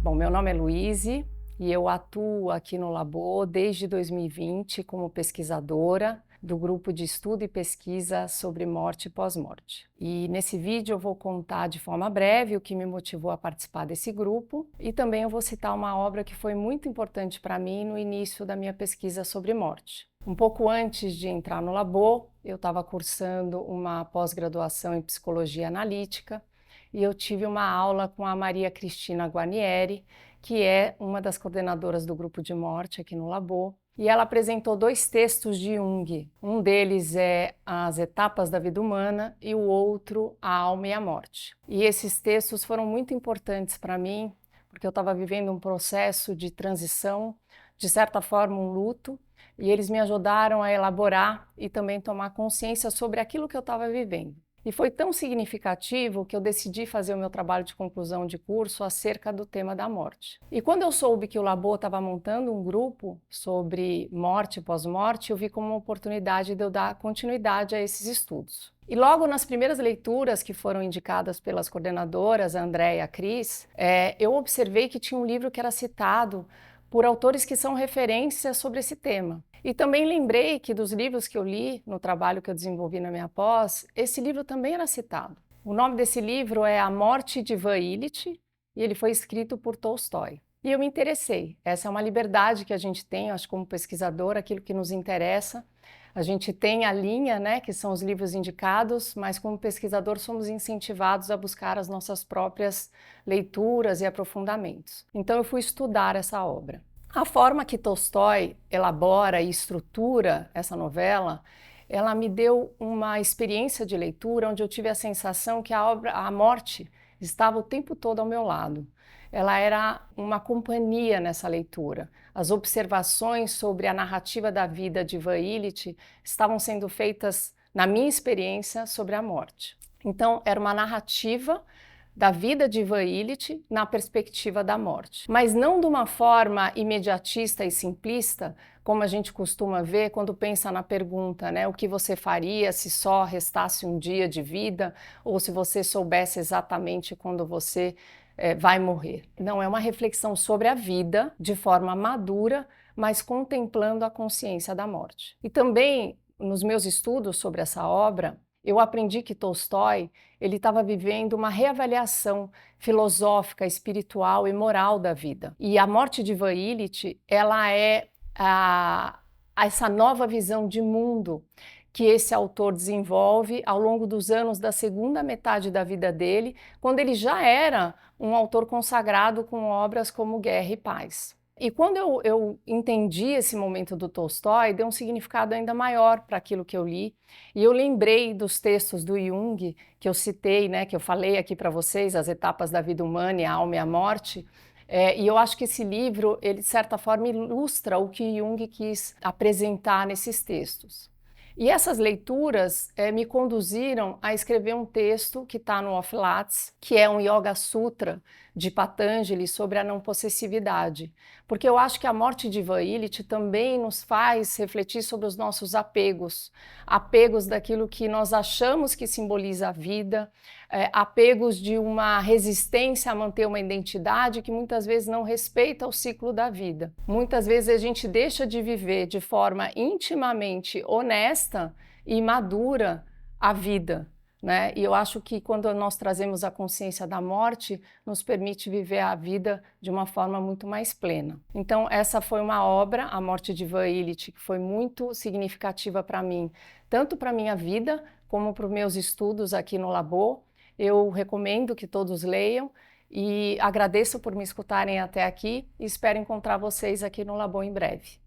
Bom, meu nome é Luíse e eu atuo aqui no Labor desde 2020 como pesquisadora do grupo de estudo e pesquisa sobre morte e pós-morte. E nesse vídeo eu vou contar de forma breve o que me motivou a participar desse grupo e também eu vou citar uma obra que foi muito importante para mim no início da minha pesquisa sobre morte. Um pouco antes de entrar no Labor, eu estava cursando uma pós-graduação em psicologia analítica e eu tive uma aula com a Maria Cristina Guarnieri, que é uma das coordenadoras do grupo de morte aqui no Labor, e ela apresentou dois textos de Jung. Um deles é As Etapas da Vida Humana e o outro A Alma e a Morte. E esses textos foram muito importantes para mim, porque eu estava vivendo um processo de transição, de certa forma um luto, e eles me ajudaram a elaborar e também tomar consciência sobre aquilo que eu estava vivendo. E foi tão significativo que eu decidi fazer o meu trabalho de conclusão de curso acerca do tema da morte. E quando eu soube que o Labor estava montando um grupo sobre morte e pós-morte, eu vi como uma oportunidade de eu dar continuidade a esses estudos. E logo nas primeiras leituras que foram indicadas pelas coordenadoras, a Andréia e a Cris, eu observei que tinha um livro que era citado por autores que são referências sobre esse tema. E também lembrei que dos livros que eu li no trabalho que eu desenvolvi na minha pós, esse livro também era citado. O nome desse livro é A Morte de Ivan Ilitch e ele foi escrito por Tolstói. E eu me interessei. Essa é uma liberdade que a gente tem, acho, como pesquisador, aquilo que nos interessa. A gente tem a linha, né, que são os livros indicados, mas como pesquisador somos incentivados a buscar as nossas próprias leituras e aprofundamentos. Então eu fui estudar essa obra. A forma que Tolstói elabora e estrutura essa novela, ela me deu uma experiência de leitura onde eu tive a sensação que a morte estava o tempo todo ao meu lado. Ela era uma companhia nessa leitura. As observações sobre a narrativa da vida de Ivan Ilitch estavam sendo feitas, na minha experiência, sobre a morte. Então, era uma narrativa da vida de Ivan Ilitch na perspectiva da morte. Mas não de uma forma imediatista e simplista, como a gente costuma ver quando pensa na pergunta, né? O que você faria se só restasse um dia de vida ou se você soubesse exatamente quando você vai morrer. Não, é uma reflexão sobre a vida de forma madura, mas contemplando a consciência da morte. E também, nos meus estudos sobre essa obra, eu aprendi que Tolstói ele estava vivendo uma reavaliação filosófica, espiritual e moral da vida. E a morte de Ivan Ilitch, ela é essa nova visão de mundo que esse autor desenvolve ao longo dos anos da segunda metade da vida dele, quando ele já era um autor consagrado com obras como Guerra e Paz. E quando eu entendi esse momento do Tolstói, deu um significado ainda maior para aquilo que eu li. E eu lembrei dos textos do Jung, que eu citei, né, que eu falei aqui para vocês, As Etapas da Vida Humana e A Alma e a Morte. E eu acho que esse livro, ele de certa forma ilustra o que Jung quis apresentar nesses textos. E essas leituras me conduziram a escrever um texto que está no Off-Lats, que é um Yoga Sutra de Patanjali sobre a não possessividade. Porque eu acho que a morte de Ivan Ilitch também nos faz refletir sobre os nossos apegos. Apegos daquilo que nós achamos que simboliza a vida, apegos de uma resistência a manter uma identidade que muitas vezes não respeita o ciclo da vida. Muitas vezes a gente deixa de viver de forma intimamente honesta e madura a vida, né? E eu acho que quando nós trazemos a consciência da morte, nos permite viver a vida de uma forma muito mais plena. Então essa foi uma obra, A Morte de Ivan Ilitch, que foi muito significativa para mim, tanto para a minha vida como para os meus estudos aqui no Labor. Eu recomendo que todos leiam e agradeço por me escutarem até aqui e espero encontrar vocês aqui no Labor em breve.